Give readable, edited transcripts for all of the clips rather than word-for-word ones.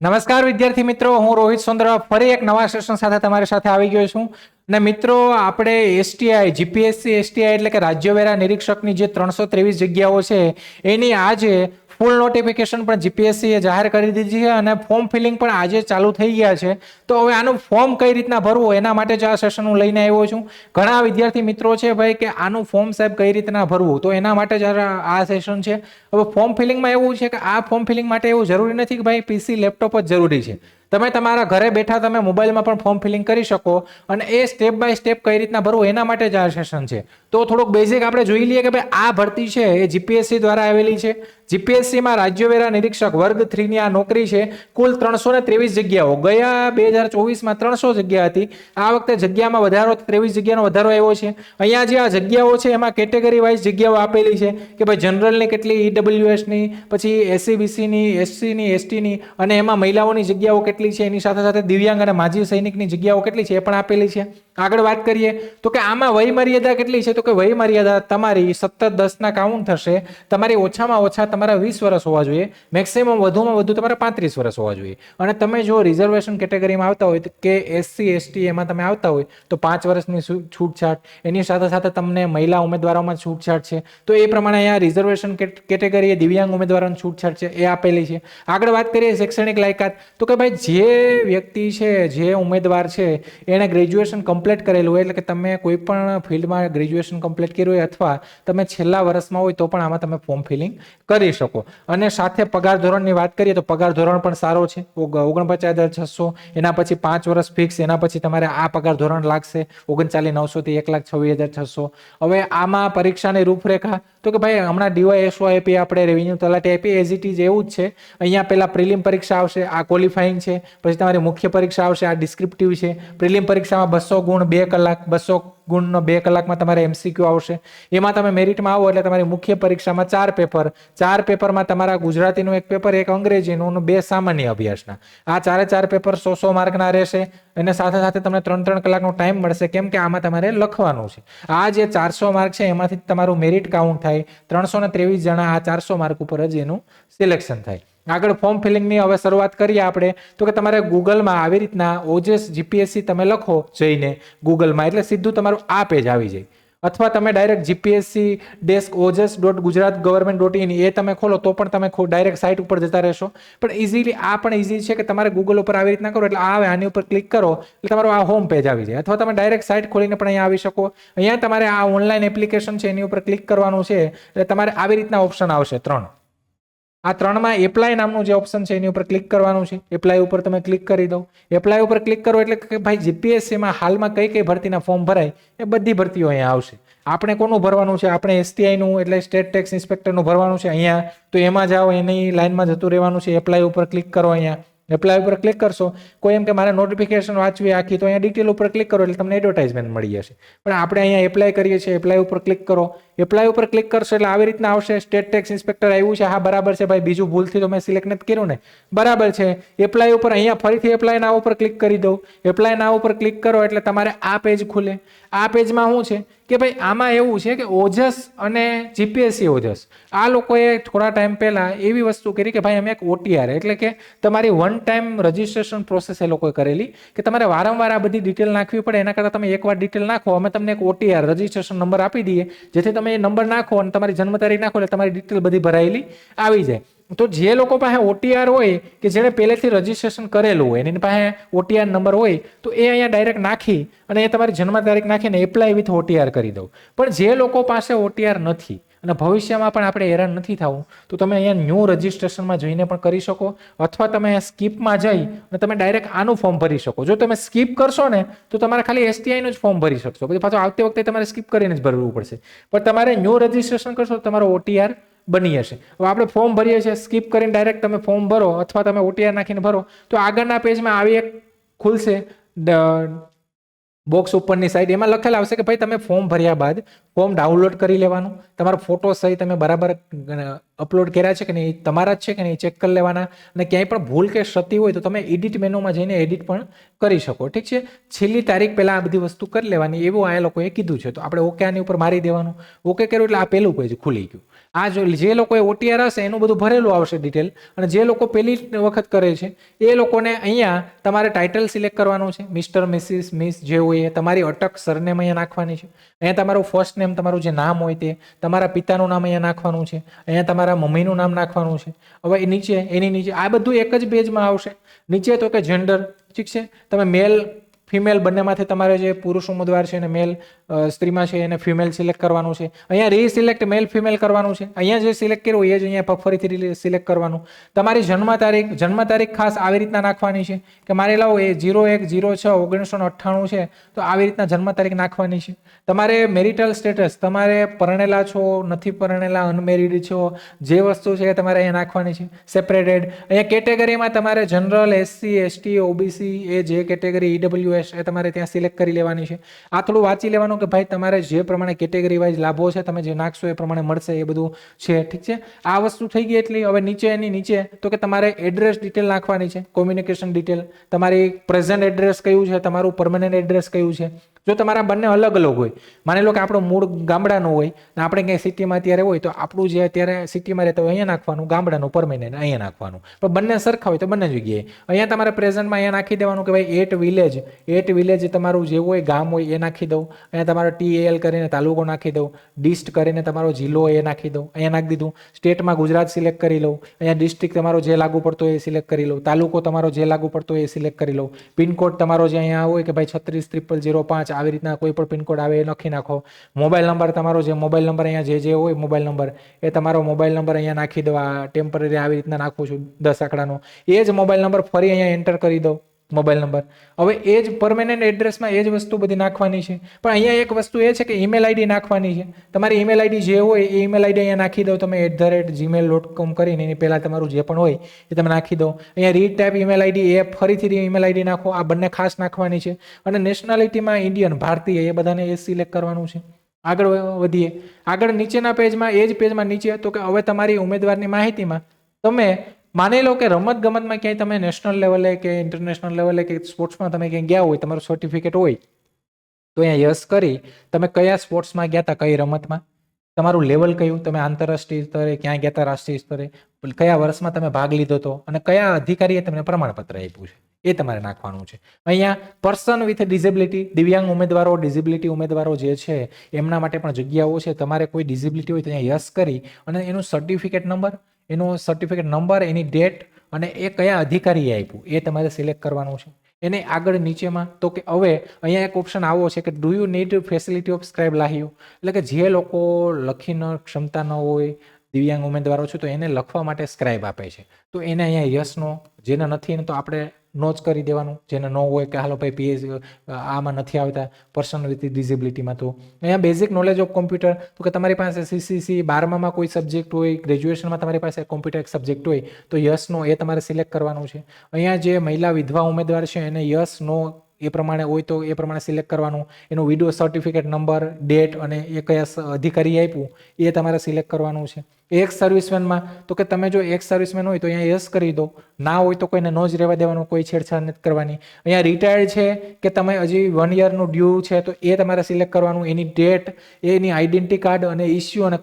નમસ્કાર વિદ્યાર્થી મિત્રો, હું રોહિત સોંદરા ફરી એક નવા સેશન સાથે તમારી સાથે આવી ગયો છું. અને મિત્રો, આપણે એસટીઆઈ જીપીએસસી એસટીઆઈ એટલે કે રાજ્ય વેરા નિરીક્ષકની જે 323 જગ્યાઓ છે એની આજે ફૂલ નોટિફિકેશન પણ જીપીએસસી એ જાહેર કરી દીધી છે અને ફોર્મ ફિલિંગ પણ આજે ચાલુ થઈ ગયા છે. તો હવે આનું ફોર્મ કઈ રીતના ભરવું એના માટે જ આ સેશન હું લઈને આવ્યો છું. ઘણા વિદ્યાર્થી મિત્રો છે ભાઈ કે આનું ફોર્મ સાહેબ કઈ રીતના ભરવું, તો એના માટે જ આ સેશન છે. હવે ફોર્મ ફિલિંગમાં એવું છે કે આ ફોર્મ ફિલિંગ માટે એવું જરૂરી નથી કે ભાઈ પીસી લેપટોપ જ જરૂરી છે. તમે તમારા ઘરે બેઠા તમે મોબાઈલમાં પણ ફોર્મ ફિલિંગ કરી શકો અને એ સ્ટેપ બાય સ્ટેપ કઈ રીતના ભરવું એના માટે જ આ સેશન છે. તો થોડુંક બેઝિક આપણે જોઈ લઈએ કે ભાઈ આ ભરતી છે એ જીપીએસસી દ્વારા આવેલી છે. જીપીએસસીમાં રાજ્ય વેરા નિરીક્ષક વર્ગ 3 ની આ નોકરી છે. કુલ 323 જગ્યાઓ, ગયા 2024માં 300 જગ્યા હતી. આ વખતે જગ્યામાં વધારો, 23 જગ્યાનો વધારો આવ્યો છે. અહીંયા જે આ જગ્યાઓ છે એમાં કેટેગરી વાઇઝ જગ્યાઓ આપેલી છે કે ભાઈ જનરલની કેટલી, ઈડબ્લ્યુએસની, પછી એસસીબીસીની, એસસીની, એસટીની અને એમાં મહિલાઓની જગ્યાઓ કેટલી છે, એની સાથે સાથે દિવ્યાંગ અને માજી સૈનિકની જગ્યાઓ કેટલી છે એ પણ આપેલી છે. આગળ વાત કરીએ તો કે આમાં વય મર્યાદા કેટલી છે, તો કે વય મર્યાદા તમારી 17+10 કાઉન્ટ થશે. તમારી ઓછામાં ઓછા તમારા 20 વર્ષ હોવા જોઈએ, મેક્સિમમ વધુમાં વધુ તમારા 35 વર્ષ હોવા જોઈએ. અને તમે જો રિઝર્વેશન કેટેગરીમાં આવતા હોય કે એસસી એસટી એમાં તમે આવતા હોય તો 5 વર્ષની છૂટછાટ, એની સાથે સાથે તમને મહિલા ઉમેદવારોમાં છૂટછાટ છે. તો એ પ્રમાણે અહીંયા રિઝર્વેશન કેટેગરી દિવ્યાંગ ઉમેદવારોની છૂટછાટ છે એ આપેલી છે. આગળ વાત કરીએ શૈક્ષણિક લાયકાત, તો કે ભાઈ જે વ્યક્તિ છે, જે ઉમેદવાર છે એને ગ્રેજ્યુએશન કમ્પ્લીટ કરેલું હોય, એટલે કે તમે કોઈ પણ ફિલ્ડમાં ગ્રેજ્યુએશન કમ્પ્લીટ કર્યું હોય અથવા તમે છેલ્લા વર્ષમાં હોય તો પણ આમાં તમે ફોર્મ ફિલિંગ કરી શકો. અને સાથે પગાર ધોરણની વાત કરીએ તો પગાર ધોરણ પણ સારો છે, 49,600. એના પછી 5 વર્ષ ફિક્સ, એના પછી તમારે આ પગાર ધોરણ લાગશે 39,900 થી 1,26,600. હવે આમાં પરીક્ષાની રૂપરેખા, તો કે ભાઈ હમણાં ડીવાયએસઓ આપી, આપણે રેવન્યુ તલાટી આપી, એઝ ઇટ ઇઝ એવું જ છે. અહીંયા પહેલા પ્રિલિમ પરીક્ષા આવશે, આ ક્વોલિફાઈંગ છે. પછી તમારી મુખ્ય પરીક્ષા આવશે, આ ડિસ્ક્રિપ્ટિવ છે. પ્રિલિમ પરીક્ષામાં 200 ગુણ 2 કલાક, 200 ગુણનો 2 કલાકમાં તમારે એમસીક્યુ આવશે. એમાં તમે મેરિટમાં આવો એટલે તમારી મુખ્ય પરીક્ષામાં 4 પેપર, 4 પેપરમાં તમારા ગુજરાતીનું 1 પેપર, 1 અંગ્રેજીનું, 2 સામાન્ય અભ્યાસના. આ 4 પેપર 100 માર્કના રહેશે. અને સાથે સાથે તમને 3 કલાકનો ટાઈમ મળશે, કેમ કે આમાં તમારે લખવાનું છે. આ જે 400 માર્ક છે એમાંથી તમારું મેરિટ કાઉન્ટ થાય. 323 જણા આ 400 માર્ક ઉપર જ એનું સિલેક્શન થાય. આગળ ફોર્મ ફિલિંગની હવે શરૂઆત કરીએ આપણે, તો કે તમારે ગૂગલમાં આવી રીતના ઓજસ જીપીએસસી તમે લખો જઈને ગૂગલમાં, એટલે સીધું તમારું આ પેજ આવી જાય. અથવા તમે ડાયરેક્ટ gpsc.ojs.gujaratgovernment.in એ તમે ખોલો તો પણ તમે ડાયરેક્ટ સાઇટ ઉપર જતા રહેશો. પણ ઇઝીલી આ પણ ઇઝી છે કે તમારે ગૂગલ ઉપર આવી રીતના કરો એટલે આની ઉપર ક્લિક કરો એટલે તમારું આ હોમ પેજ આવી જાય. અથવા તમે ડાયરેક્ટ સાઇટ ખોલીને પણ અહીંયા આવી શકો. અહીંયા તમારે આ ઓનલાઈન એપ્લિકેશન છે એની ઉપર ક્લિક કરવાનું છે એટલે તમારે આવી રીતના ઓપ્શન આવશે 3. આ 3માં એપ્લાય નામનું જે ઓપ્શન છે એની ઉપર ક્લિક કરવાનું છે. એપ્લાય ઉપર તમે ક્લિક કરી દો. એપ્લાય ઉપર ક્લિક કરો એટલે કે ભાઈ જીપીએસસીમાં હાલમાં કઈ કઈ ભરતીના ફોર્મ ભરાય એ બધી ભરતીઓ અહીંયા આવશે. આપણે કોનું ભરવાનું છે, આપણે એસટીઆઈનું એટલે સ્ટેટ ટેક્સ ઇન્સ્પેક્ટરનું ભરવાનું છે અહીંયા. તો એમાં જાઓ, એની લાઈનમાં જતું રહેવાનું છે. એપ્લાય ઉપર ક્લિક કરો. અહીંયા એપ્લાય ઉપર ક્લિક કરશો, કોઈ એમ કે મારે નોટિફિકેશન વાંચવી આખી, તો અહીંયા ડિટેલ ઉપર ક્લિક કરો એટલે તમને એડવર્ટાઇઝમેન્ટ મળી જશે. પણ આપણે અહીંયા એપ્લાય કરીએ છીએ, એપ્લાય ઉપર ક્લિક કરો. એપ્લાય ઉપર ક્લિક કરશો એટલે આવી રીતના આવશે. સ્ટેટ ટેક્સ ઇન્સ્પેક્ટર આવ્યું છે, હા બરાબર છે ભાઈ, બીજું ભૂલથી તો મેં સિલેક્ટ નથી કર્યું ને, બરાબર છે. એપ્લાય ઉપર અહીંયા ફરીથી એપ્લાય નાવ ઉપર ક્લિક કરી દો. એપ્લાય નાવ ઉપર ક્લિક કરો એટલે તમારે આ પેજ ખુલે. આ પેજમાં શું છે કે ભાઈ આમાં એવું છે કે ઓજસ અને જીપીએસસી ઓજસ આ લોકોએ થોડા ટાઈમ પહેલા એવી વસ્તુ કરી કે ભાઈ અમે એક ઓટીઆર એટલે કે તમારી વન ટાઈમ રજીસ્ટ્રેશન પ્રોસેસ એ લોકોએ કરેલી કે તમારે વારંવાર આ બધી ડિટેલ નાખવી પડે, એના કરતાં તમે એકવાર ડિટેલ નાખો, અમે તમને એક ઓટીઆર રજીસ્ટ્રેશન નંબર આપી દઈએ, જેથી તમે એ નંબર નાખો અને તમારી જન્મ તારીખ નાખો એટલે તમારી ડિટેલ બધી ભરાયેલી આવી જાય. તો જે લોકો પાસે ઓટીઆર હોય કે જેણે પહેલેથી રજીસ્ટ્રેશન કરેલું હોય, એની પાસે ઓટીઆર નંબર હોય, તો એ અહીંયા ડાયરેક્ટ નાખી અને એ તમારી જન્મ તારીખ નાખીને એપ્લાય વિથ ઓટીઆર કરી દો. પણ જે લોકો પાસે ઓટીઆર નથી અને ભવિષ્યમાં પણ આપણે હેરાન નથી થવું, તો તમે અહીંયા ન્યૂ રજીસ્ટ્રેશનમાં જઈને પણ કરી શકો. અથવા તમે સ્કીપમાં જઈ અને તમે ડાયરેક્ટ આનું ફોર્મ ભરી શકો. જો તમે સ્કીપ કરશો ને તો તમારે ખાલી એસટીઆઈનું જ ફોર્મ ભરી શકશો, પછી પાછો આવતી વખતે તમારે સ્કીપ કરીને જ ભરવું પડશે. પણ તમારે ન્યૂ રજીસ્ટ્રેશન કરશો તો તમારો ઓટીઆર બની હશે. હવે આપણે ફોર્મ ભરીએ છીએ, સ્કીપ કરીને ડાયરેક્ટ તમે ફોર્મ ભરો અથવા તમે ઓટીઆર નાખીને ભરો તો આગળના પેજમાં આવી એક ખુલશે બોક્સ ઉપરની સાઈડ. એમાં લખેલા આવશે કે ભાઈ તમે ફોર્મ ભર્યા બાદ ફોર્મ ડાઉનલોડ કરી લેવાનું, તમારો ફોટો સહિત તમે બરાબર અપલોડ કર્યા છે કે નહીં, તમારા જ છે કે નહીં ચેક કરી લેવાના. અને ક્યાંય પણ ભૂલ કે ક્ષતિ હોય તો તમે એડિટ મેનુમાં જઈને એડિટ પણ કરી શકો. ઠીક છે, છેલ્લી તારીખ પહેલાં આ બધી વસ્તુ કરી લેવાની એવું આ લોકોએ કીધું છે. તો આપણે ઓકે આની ઉપર મારી દેવાનું. ઓકે કર્યું એટલે આ પહેલું પેજ ખુલી ગયું. આ જે લોકોએ OTR હશે એનું બધું ભરેલું આવશે ડિટેલ, અને જે લોકો પહેલી વખત કરે છે એ લોકોને અહીંયા તમારે ટાઇટલ સિલેક્ટ કરવાનું છે, મિસ્ટર, મિસિસ, મિસ જે હોય એ, તમારી અટક સરનેમ અહીંયા નાખવાની છે, અહીંયા તમારું ફર્સ્ટ નેમ, તમારું જે નામ હોય તે, તમારા પિતાનું નામ અહીંયા નાખવાનું છે, અહીંયા તમારા મમ્મીનું નામ નાખવાનું છે. હવે એની નીચે આ બધું એક જ પેજમાં આવશે. નીચે તો કે જેન્ડર, ઠીક છે, તમે મેલ ફિમેલ બંનેમાંથી તમારે જે પુરુષ ઉમેદવાર છે અને મેલ સ્ત્રીમાં છે એને ફિમેલ સિલેક્ટ કરવાનું છે. અહીંયા રીસિલેક્ટ મેલ ફિમેલ કરવાનું છે. અહીંયા જે સિલેક્ટ કર્યું એ જ અહીંયા ફરીથી સિલેક્ટ કરવાનું. તમારી જન્મ તારીખ ખાસ આવી રીતના નાખવાની છે કે મારે લાવો એ 01/06/1998 છે, તો આવી રીતના જન્મ તારીખ નાખવાની છે. તમારે મેરિટલ સ્ટેટસ, તમારે પરણેલા છો, નથી પરણેલા, અનમેરિડ છો, જે વસ્તુ છે એ તમારે અહીંયા નાખવાની છે. સેપરેટેડ. અહીંયા કેટેગરીમાં તમારે જનરલ, SC, ST, OBC એ જે કેટેગરી, EWS એ તમારે ત્યાં સિલેક્ટ કરી લેવાની છે. આ થોડું વાંચી લેવાનું કે ભાઈ તમારે જે પ્રમાણે કેટેગરી વાઇઝ લાભો છે તમે જે નાખશો એ પ્રમાણે મળશે, એ બધું છે, ઠીક છે. આ વસ્તુ થઈ ગઈ એટલી. હવે એની નીચે તો કે તમારે એડ્રેસ ડિટેલ નાખવાની છે, કોમ્યુનિકેશન ડિટેલ, તમારી પ્રેઝન્ટ એડ્રેસ કયું છે, તમારું પરમેનન્ટ એડ્રેસ કયું છે. જો તમારા બંને અલગ અલગ હોય, માની લો કે આપણું મૂળ ગામડાનું હોય ને આપણે ક્યાંય સિટીમાં અત્યારે હોય, તો આપણું જે અત્યારે સિટીમાં રહેતા હોય અહીંયા નાખવાનું, ગામડાનું પરમેનન્ટ અહીંયા નાખવાનું. પણ બંને સરખા હોય તો બંને જગ્યાએ અહીંયા તમારે પ્રેઝન્ટમાં અહીંયા નાખી દેવાનું કે ભાઈ એટ વિલેજ તમારું જે હોય ગામ હોય એ નાખી દઉં. અહીંયા તમારો TAL કરીને તાલુકો નાખી દઉં, ડિસ્ટ કરીને તમારો જિલ્લો એ નાખી દઉં, અહીંયા નાખી દીધું. સ્ટેટમાં ગુજરાત સિલેક્ટ કરી લઉં, અહીંયા ડિસ્ટ્રિક્ટ તમારો જે લાગુ પડતો હોય એ સિલેક્ટ કરી લઉં, તાલુકો તમારો જે લાગુ પડતો હોય એ સિલેક્ટ કરી લઉં, પિનકોડ તમારો જે અહીંયા હોય કે ભાઈ 360005 આવી રીતના કોઈ પણ પિનકોડ આવે એ લખી નાખો. મોબાઈલ નંબર તમારો જે મોબાઈલ નંબર અહીંયા જે હોય મોબાઈલ નંબર એ તમારો મોબાઈલ નંબર અહીંયા નાખી દો. આ ટેમ્પરરી આવી રીતના નાખું છું 10 આંકડાનો. એ જ મોબાઈલ નંબર ફરી અહીંયા એન્ટર કરી દો, મોબાઈલ નંબર. હવે એ જ પરમેનન્ટ એડ્રેસમાં એ જ વસ્તુ બધી નાખવાની છે. પણ અહીંયા એક વસ્તુ એ છે કે ઈમેલ આઈડી નાખવાની છે. તમારી ઈમેલ આઈડી જે હોય એ ઈમેલ આઈડી અહીંયા નાખી દો તમે, @gmail.com કરીને એની પહેલાં તમારું જે પણ હોય એ તમે નાખી દો. અહીંયા read type email ID A ફરીથી ઈમેલ આઈડી નાખો. આ બંને ખાસ નાખવાની છે. અને નેશનાલિટીમાં ઇન્ડિયન, ભારતીય, એ બધાને એ સિલેક્ટ કરવાનું છે. આગળ વધીએ. આગળ નીચેના પેજમાં, એ જ પેજમાં નીચે તો કે હવે તમારી ઉમેદવારની માહિતીમાં તમે માની લો કે રમત ગમતમાં ક્યાંય તમે નેશનલ લેવલે કે ઇન્ટરનેશનલ લેવલે કે સ્પોર્ટ્સમાં તમે ક્યાંય ગયા હોય, તમારું સર્ટિફિકેટ હોય, તો અહીંયા યસ કરી તમે કયા સ્પોર્ટ્સમાં ગયા હતા, કઈ રમતમાં, તમારું લેવલ કયું, તમે આંતરરાષ્ટ્રીય સ્તરે ક્યાં ગયા હતા, રાષ્ટ્રીય સ્તરે કયા વર્ષમાં તમે ભાગ લીધો હતો અને કયા અધિકારીએ તમને પ્રમાણપત્ર આપ્યું છે એ તમારે નાખવાનું છે. અહીંયા પર્સન વિથ ડિસેબિલિટી, દિવ્યાંગ ઉમેદવારો, ડિસેબિલિટી ઉમેદવારો જે છે એમના માટે પણ જગ્યાઓ છે. તમારે કોઈ ડિસેબિલિટી હોય તો અહીંયા યસ કરી અને એનું સર્ટિફિકેટ નંબર, એની ડેટ અને એ કયા અધિકારીએ આપ્યું એ તમારે સિલેક્ટ કરવાનું છે. એને આગળ નીચેમાં તો કે હવે અહીંયા એક ઓપ્શન આવો છે કે do you need facility of scribe લાહિયો, એટલે કે જે લોકો લખીને ક્ષમતા ન હોય, દિવ્યાંગ ઉમેદવારો છે, તો એને લખવા માટે સ્ક્રાઇબ આપે છે. તો એને અહીંયા યસનો, જેને નથી એને તો આપણે નો જ કરી દેવાનું. જેને ન હોય કે હાલો ભાઈ આમાં નથી આવતા પર્સન વિથ ડિસેબિલિટીમાં, તો અહીંયા બેઝિક નોલેજ ઓફ કોમ્પ્યુટર, તો કે તમારી પાસે CCC 12માં કોઈ સબ્જેક્ટ હોય, ગ્રેજ્યુએશનમાં તમારી પાસે કોમ્પ્યુટર એક સબ્જેક્ટ હોય તો યસનો એ તમારે સિલેક્ટ કરવાનું છે. અહીંયા જે મહિલા વિધવા ઉમેદવાર છે એને યસ નો એ પ્રમાણે હોય તો એ પ્રમાણે સિલેક્ટ કરવાનું. એનું વિડીયો સર્ટિફિકેટ નંબર, ડેટ અને એ કયા અધિકારી આપ્યું એ તમારે સિલેક્ટ કરવાનું છે. એક્સ સર્વિસમેનમાં તો કે તમે જો એક્સ સર્વિસમેન હોય તો અહીંયા યસ કરી દો, ના હોય તો કોઈને નો જ રહેવા દેવાનું, કોઈ છેડછાડ નથી કરવાની. અહીંયા રિટાયર્ડ છે કે તમે હજી 1 યરનું ડ્યુ છે તો એ તમારે સિલેક્ટ કરવાનું. Any date, any identity card અને ઇસ્યુ અને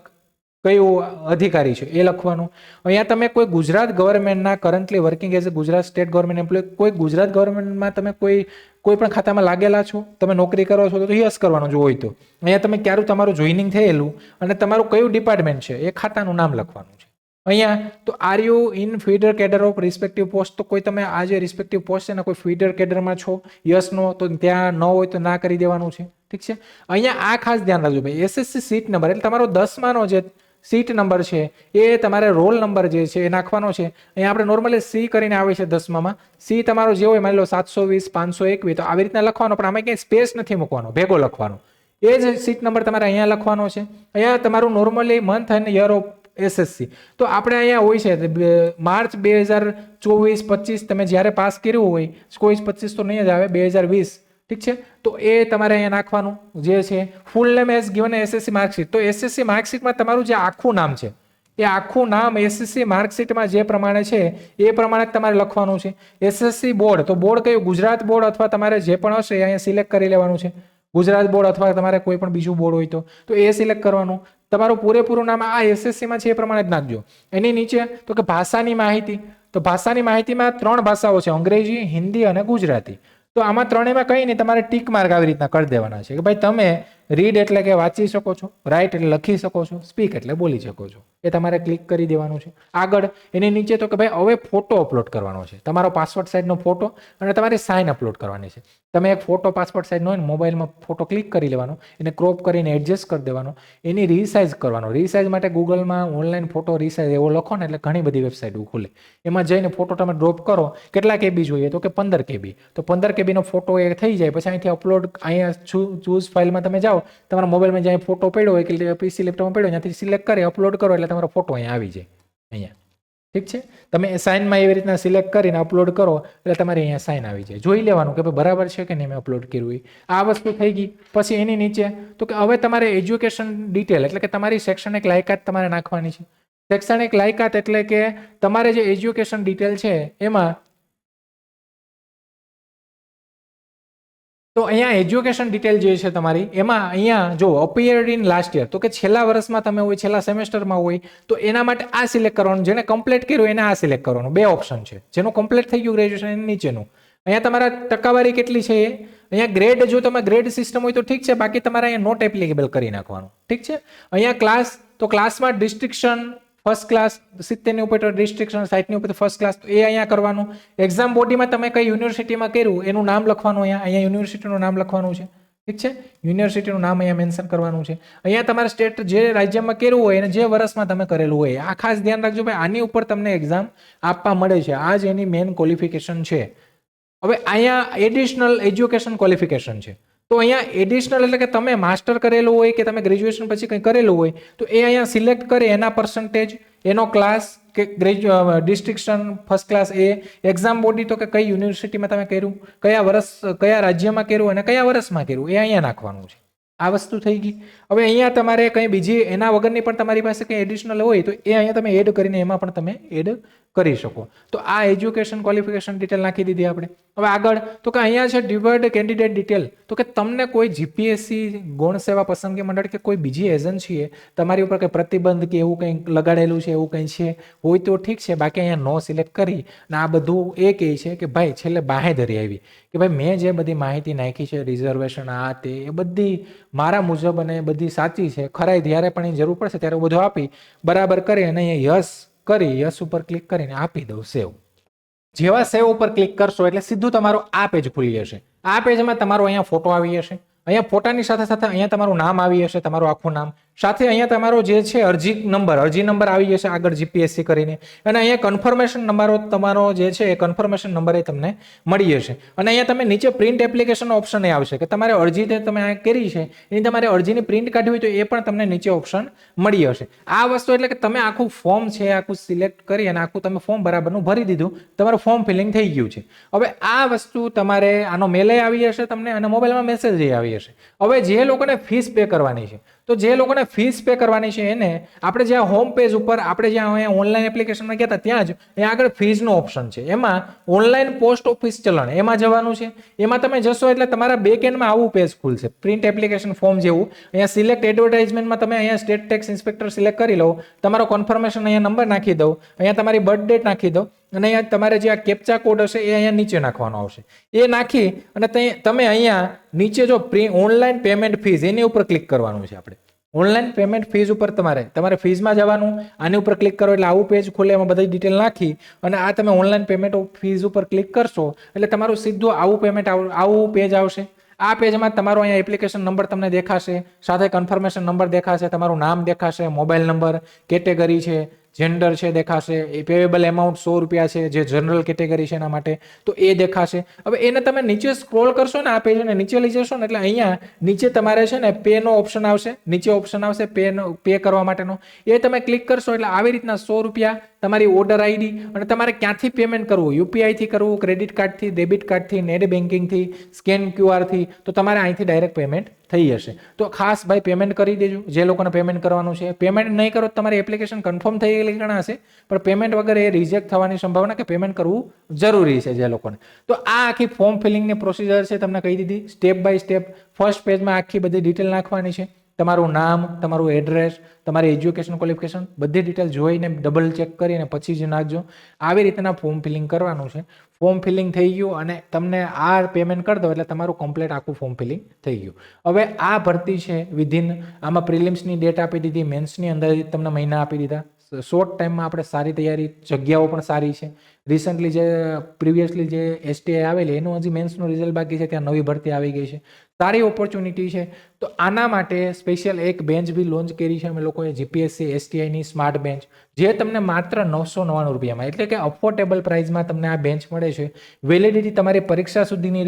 કયું અધિકારી છે એ લખવાનું. અહીંયા તમે કોઈ ગુજરાત ગવર્મેન્ટના currently working as a Gujarat state government employ, કોઈ ગુજરાત ગવર્મેન્ટમાં તમે કોઈ પણ ખાતામાં લાગેલા છો, તમે નોકરી કરો છો તો યસ કરવાનું જો હોય તો. અહીંયા તમે ક્યારું તમારું જોઈનિંગ થયેલું અને તમારું કયું ડિપાર્ટમેન્ટ છે એ ખાતાનું નામ લખવાનું છે. અહીંયા તો are you in feeder cadre of respective post, તો કોઈ તમે આ જે રિસ્પેક્ટિવ પોસ્ટ છે ને કોઈ ફીડર કેડરમાં છો, યસ નો, તો ત્યાં ન હોય તો ના કરી દેવાનું છે. ઠીક છે. અહીંયા આ ખાસ ધ્યાન રાખજો ભાઈ, SSC સીટ નંબર એટલે તમારો 10માનો જે સીટ નંબર છે એ તમારે રોલ નંબર જે છે એ નાખવાનો છે. અહીંયા આપણે નોર્મલી C કરીને આવે છે 10માં, C તમારો જે હોય માની લો 720 501 તો આવી રીતના લખવાનો, પણ આમાં ક્યાંય સ્પેસ નથી મૂકવાનો, ભેગો લખવાનો. એ જ સીટ નંબર તમારે અહીંયા લખવાનો છે. અહીંયા તમારું નોર્મલી મંથ અને યર ઓફ SSC તો આપણે અહીંયા હોય છે માર્ચ 2024-25, તમે જ્યારે પાસ કર્યું હોય, 24-25 તો નહીં જ આવે, 2020, ઠીક છે. તો એ તમારે અહીંયા નાખવાનું જે છે. ફૂલ name as given SSC marksheet, તો SSC માર્કશીટમાં તમારું જે આખું નામ છે એ આખું નામ SSC માર્કશીટમાં જે પ્રમાણે છે એ પ્રમાણે તમારે લખવાનું છે. SSC બોર્ડ, તો બોર્ડ કયું, ગુજરાત બોર્ડ અથવા તમારે જે પણ હશે અહીંયા સિલેક્ટ કરી લેવાનું છે. ગુજરાત બોર્ડ અથવા તમારે કોઈ પણ બીજું બોર્ડ હોય તો એ સિલેક્ટ કરવાનું. તમારું પૂરેપૂરું નામ આ એસએસસીમાં છે એ પ્રમાણે જ નાખજો. એની નીચે તો કે ભાષાની માહિતી, તો ભાષાની માહિતીમાં 3 ભાષાઓ છે, અંગ્રેજી, હિન્દી અને ગુજરાતી. તો આમાં ત્રણેયમાં કંઈ નહીં, તમારે ટીક માર્ક આવી રીતના કરી દેવાના છે કે ભાઈ તમે રીડ એટલે કે વાંચી શકો છો, રાઇટ એટલે લખી શકો છો, સ્પીક એટલે બોલી શકો છો. એ તમારે ક્લિક કરી દેવાનું છે. આગળ એની નીચે તો કે ભાઈ હવે ફોટો અપલોડ કરવાનો છે, તમારો પાસપોર્ટ સાઇઝનો ફોટો અને તમારે સાઇન અપલોડ કરવાની છે. તમે એક ફોટો પાસપોર્ટ સાઇઝનો હોય ને મોબાઈલમાં ફોટો ક્લિક કરી લેવાનો, એને ક્રોપ કરીને એડજસ્ટ કરી દેવાનો, એની રીસાઇઝ કરવાનો. રીસાઇઝ માટે ગૂગલમાં ઓનલાઈન ફોટો રીસાઇઝ એવો લખો ને એટલે ઘણી બધી વેબસાઇટો ખુલે. એમાં જઈને ફોટો તમે ડ્રોપ કરો, કેટલા કેબી જોઈએ તો કે 15 કેબી. તો 15 કેબીનો ફોટો એ થઈ જાય પછી અહીંથી અપલોડ, અહીંયા ચૂઝ ફાઇલમાં તમે જાઓ, તમારા મોબાઈલમાં જ્યાં ફોટો પડ્યો હોય કે પીસી લેપટોપમાં પડ્યો ત્યાંથી સિલેક્ટ કરી અપલોડ કરો એટલે તમારો ફોટો અહીંયા આવી જાય. અહીંયા ઠીક છે. તમે સાઇનમાં એવી રીતના સિલેક્ટ કરીને અપલોડ કરો એટલે તમારે અહીંયા સાઇન આવી જાય. જોઈ લેવાનું કે ભાઈ બરાબર છે કે નહીં મેં અપલોડ કર્યું એ. આ વસ્તુ થઈ ગઈ. પછી એની નીચે તો કે હવે તમારે એજ્યુકેશન ડિટેલ એટલે કે તમારી શૈક્ષણિક લાયકાત તમારે નાખવાની છે. શૈક્ષણિક લાયકાત એટલે કે તમારે જે એજ્યુકેશન ડિટેલ છે એમાં તો અહીંયા એજ્યુકેશન ડિટેલ જે છે તમારી એમાં અહીંયા જો અપિયર્ડ ઇન લાસ્ટ યર તો કે છેલ્લા વર્ષમાં તમે હોય, છેલ્લા સેમેસ્ટરમાં હોય તો એના માટે આ સિલેક્ટ કરવાનું. જેને કમ્પ્લીટ કર્યું એને આ સિલેક્ટ કરવાનું. 2 ઓપ્શન છે, જેનું કમ્પ્લીટ થઈ ગયું ગ્રેજ્યુએશન એની નીચેનું. અહીંયા તમારા ટકાવારી કેટલી છે એ અહીંયા ગ્રેડ, જો તમે ગ્રેડ સિસ્ટમ હોય તો ઠીક છે, બાકી તમારે અહીંયા નોટ એપ્લિકેબલ કરી નાખવાનું. ઠીક છે. અહીંયા ક્લાસ તો ક્લાસમાં ડિસ્ટ્રિક્શન ફર્સ્ટ ક્લાસ, 70 ની ઉપર ડિસ્ટ્રિક્શન, 60 ની ઉપર ફર્સ્ટ ક્લાસ, તો એ અહીંયા કરવાનું. એક્ઝામ બોડીમાં તમે કઈ યુનિવર્સિટીમાં કર્યું એનું નામ લખવાનું. અહીંયા યુનિવર્સિટીનું નામ લખવાનું છે. ઠીક છે. યુનિવર્સિટીનું નામ અહીંયા મેન્શન કરવાનું છે. અહીંયા તમારે સ્ટેટ જે રાજ્યમાં કર્યું હોય અને જે વર્ષમાં તમે કરેલું હોય આ ખાસ ધ્યાન રાખજો ભાઈ. આની ઉપર તમને એક્ઝામ આપવા મળે છે. આ જ એની મેઇન ક્વોલિફિકેશન છે. હવે અહીંયા એડિશનલ એજ્યુકેશન ક્વોલિફિકેશન છે. તો અહીંયા એડિશનલ એટલે કે તમે માસ્ટર કરેલું હોય કે તમે ગ્રેજ્યુએશન પછી કંઈ કરેલું હોય તો એ અહીંયા સિલેક્ટ કરે, એના પર્સન્ટેજ, એનો ક્લાસ કે ડિસ્ટ્રિક્શન ફર્સ્ટ ક્લાસ, એ એક્ઝામ બોડી તો કે કઈ યુનિવર્સિટીમાં તમે કર્યું, કયા વર્ષ, કયા રાજ્યમાં કર્યું અને કયા વર્ષમાં કર્યું એ અહીંયા નાખવાનું છે. આ વસ્તુ થઈ ગઈ. હવે અહીંયા તમારે કંઈ બીજી એના વગરની પણ તમારી પાસે કંઈ એડિશનલ હોય તો એ અહીંયા તમે એડ કરીને એમાં પણ તમે એડ કરી શકો. તો આ એજ્યુકેશન ક્વોલિફિકેશન ડિટેલ નાખી દીધી આપણે. હવે આગળ તો કે અહીંયા છે ડિવર્ડ કેન્ડિડેટ ડિટેલ. તો કે તમને કોઈ જીપીએસસી, ગૌણ સેવા પસંદગી મંડળ કે કોઈ બીજી એજન્સીએ તમારી ઉપર કંઈ પ્રતિબંધ કે એવું કંઈ લગાડેલું છે, એવું કંઈ છે હોય તો ઠીક છે, બાકી અહીંયા નો સિલેક્ટ કરી અને આ બધું એ કહે છે કે ભાઈ છેલ્લે બાહેધરી આવી કે ભાઈ મેં જે બધી માહિતી નાખી છે, રિઝર્વેશન આ તે, એ બધી મારા મુજબ અને બધી સાચી છે, ખરાઈ જ્યારે પણ એ જરૂર પડશે ત્યારે બધું આપી બરાબર કરી અને અહીંયા યસ કરી, યસ ઉપર ક્લિક કરીને આપી દઉં સેવ. જેવા સેવ ઉપર ક્લિક કરશો એટલે સીધું તમારું આ પેજ ખુલી જશે. આ પેજમાં તમારો અહીંયા ફોટો આવી જશે. અહીંયા ફોટાની સાથે સાથે અહીંયા તમારું નામ આવી જશે, તમારું આખું નામ, સાથે અહીંયા તમારો જે છે અરજી નંબર આવી જશે આગળ જીપીએસસી કરીને, અને અહીંયા કન્ફર્મેશન નંબર તમારો જે છે એ કન્ફર્મેશન નંબર એ તમને મળી જશે. અને અહીંયા તમે નીચે પ્રિન્ટ એપ્લિકેશન ઓપ્શન એ આવશે કે તમારે અરજી તમે આ કરી છે એની તમારે અરજીની પ્રિન્ટ કાઢવી હોય તો એ પણ તમને નીચે ઓપ્શન મળી હશે. આ વસ્તુ એટલે કે તમે આખું ફોર્મ છે આખું સિલેક્ટ કરી અને આખું તમે ફોર્મ બરાબરનું ભરી દીધું, તમારું ફોર્મ ફિલિંગ થઈ ગયું છે. હવે આ વસ્તુ તમારે આનો મેલ આવી જશે તમને અને મોબાઈલમાં મેસેજ આવી જશે. હવે જે લોકોને ફીસ પે કરવાની છે તો જે લોકોને ફીસ પે કરવાની છે એને આપણે જ્યાં હોમ પેજ ઉપર આપણે જ્યાં અહીંયા ઓનલાઈન એપ્લિકેશનમાં ગયા હતા ત્યાં જ અહીંયા આગળ ફીઝનો ઓપ્શન છે. એમાં ઓનલાઈન પોસ્ટ ઓફિસ ચલણ એમાં જવાનું છે. એમાં તમે જશો એટલે તમારા બેક એન્ડમાં આવું પેજ ખુલશે, પ્રિન્ટ એપ્લિકેશન ફોર્મ જેવું. અહીંયા સિલેક્ટ એડવર્ટાઇઝમેન્ટમાં તમે અહીંયા સ્ટેટ ટેક્સ ઇન્સ્પેક્ટર સિલેક્ટ કરી લો, તમારો કન્ફર્મેશન અહીંયા નંબર નાખી દો, અહીંયા તમારી બર્થ ડેટ નાખી દો અને અહીંયા તમારે જે આ કેપ્ચા કોડ હશે એ અહીંયા નીચે નાખવાનો આવશે. એ નાખી અને તમે અહીંયા નીચે જો ઓનલાઈન પેમેન્ટ ફીઝ એની ઉપર ક્લિક કરવાનું છે. આપણે ઓનલાઈન પેમેન્ટ ફીઝ ઉપર તમારે ફીઝમાં જવાનું, આની ઉપર ક્લિક કરો એટલે આવું પેજ ખુલે, એમાં બધી ડિટેલ નાખી અને આ તમે ઓનલાઈન પેમેન્ટ ફીઝ ઉપર ક્લિક કરશો એટલે તમારું સીધું આવું પેમેન્ટ આવું પેજ આવશે. આ પેજમાં તમારો અહીંયા એપ્લિકેશન નંબર તમને દેખાશે, સાથે કન્ફર્મેશન નંબર દેખાશે, તમારું નામ દેખાશે, મોબાઈલ નંબર, કેટેગરી છે, જેન્ડર છે દેખાશે, એ પેવેબલ એમાઉન્ટ 100 રૂપિયા છે જે જનરલ કેટેગરી છે એના માટે તો એ દેખાશે. હવે એને તમે નીચે સ્ક્રોલ કરશો ને આ પેજને નીચે લઈ જશો ને એટલે અહીંયા નીચે તમારે છે ને પે નો ઓપ્શન આવશે, નીચે ઓપ્શન આવશે પે કરવા માટેનો, એ તમે ક્લિક કરશો એટલે આવી રીતના 100 રૂપિયા તમારી ઓર્ડર આઈડી અને તમારે ક્યાંથી પેમેન્ટ કરવું, યુપીઆઈ થી કરવું, ક્રેડિટ કાર્ડથી, ડેબિટ કાર્ડથી, નેટ બેન્કિંગથી, સ્કેન ક્યુઆર થી, તો તમારે અહીંથી ડાયરેક્ટ પેમેન્ટ થઈ જશે. તો ખાસ ભાઈ પેમેન્ટ કરી દેજો જે લોકોને પેમેન્ટ કરવાનું છે. પેમેન્ટ નહીં કરો તો તમારી એપ્લિકેશન કન્ફર્મ થઈ ગયેલી ગણાશે, પણ પેમેન્ટ વગર એ રિજેક્ટ થવાની સંભાવના કે પેમેન્ટ કરવું જરૂરી છે જે લોકોને. તો આ આખી ફોર્મ ફિલિંગની પ્રોસિજર છે, તમને કહી દીધી સ્ટેપ બાય સ્ટેપ. ફર્સ્ટ પેજમાં આખી બધી ડિટેલ નાખવાની છે, તમારું નામ, તમારું એડ્રેસ, તમારી એજ્યુકેશન ક્વોલિફિકેશન બધી ડિટેલ જોઈને ડબલ ચેક કરીને પછી જ નાખજો. આવી રીતના ફોર્મ ફિલિંગ કરવાનું છે. ફોર્મ ફિલિંગ થઈ ગયું અને તમને આ પેમેન્ટ કરી દો એટલે તમારું કમ્પ્લીટ આખું ફોર્મ ફિલિંગ થઈ ગયું. હવે આ ભરતી છે વિધિન, આમાં પ્રિલિમ્સની ડેટ આપી દીધી, મેન્સની અંદર તમને મહિના આપી દીધા. શોર્ટ ટાઈમમાં આપણે સારી તૈયારી, જગ્યાઓ પણ સારી છે. રિસન્ટલી જે પ્રિવિયસલી જે એસટીઆઈ આવેલી એનું હજી મેન્સનું રિઝલ્ટ બાકી છે, ત્યાં નવી ભરતી આવી ગઈ છે, સારી ઓપોર્ચ્યુનિટી છે. તો આના માટે સ્પેશિયલ એક બેન્ચ બી લોન્ચ કરી છે અમે લોકોએ, જીપીએસસી એસટીઆઈની સ્માર્ટ બેન્ચ, જે તમને માત્ર 999 રૂપિયામાં, એટલે કે અફોર્ડેબલ પ્રાઇસમાં તમને આ બેન્ચ મળે છે. વેલિડિટી તમારી પરીક્ષા સુધીની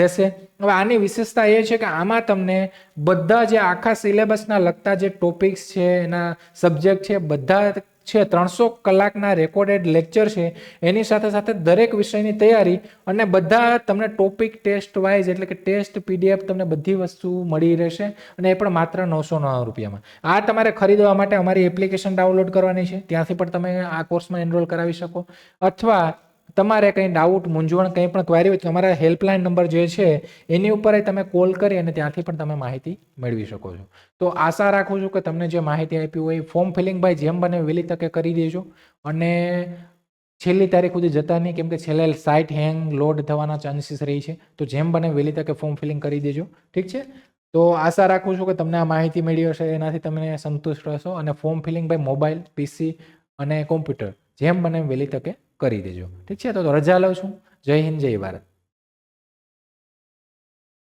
રહેશે. હવે આની વિશેષતા એ છે કે આમાં તમને બધા જે આખા સિલેબસના લગતા જે ટોપિક્સ છે, એના સબ્જેક્ટ છે, બધા છે 300 કલાકના રેકોર્ડેડ લેક્ચર છે, એની સાથે સાથે દરેક વિષયની તૈયારી અને બધા તમને ટોપિક ટેસ્ટ વાઇઝ, એટલે કે ટેસ્ટ પીડીએફ તમને બધી વસ્તુ મળી રહેશે, અને એ પણ માત્ર 999 રૂપિયામાં. આ તમારે ખરીદવા માટે અમારી એપ્લિકેશન ડાઉનલોડ કરવાની છે, ત્યાંથી પણ તમે આ કોર્સમાં એનરોલ કરાવી શકો. અથવા તમારે કંઈ ડાઉટ, મૂંઝવણ, કંઈ પણ ક્વેરી હોય તો અમારા હેલ્પલાઇન નંબર જે છે એની ઉપર તમે કોલ કરી અને ત્યાંથી પણ તમે માહિતી મેળવી શકો છો. તો આશા રાખું છું કે તમને જે માહિતી આપી હોય, ફોર્મ ફિલિંગ ભાઈ જેમ બને વહેલી તકે કરી દેજો, અને છેલ્લી તારીખ સુધી જતા નહીં, કેમ કે છેલ્લે સાઇટ હેંગ લોડ થવાના ચાન્સીસ રહી છે. તો જેમ બને વહેલી તકે ફોર્મ ફિલિંગ કરી દેજો, ઠીક છે. તો આશા રાખું છું કે તમને આ માહિતી મળી હશે, એનાથી તમે સંતુષ્ટ રહેશો. અને ફોર્મ ફિલિંગ ભાઈ મોબાઈલ, પીસી અને કોમ્પ્યુટર જેમ બને વહેલી તકે કરી દેજો, ઠીક છે. તો રજા લઉં છું. જય હિન્દ, જય ભારત.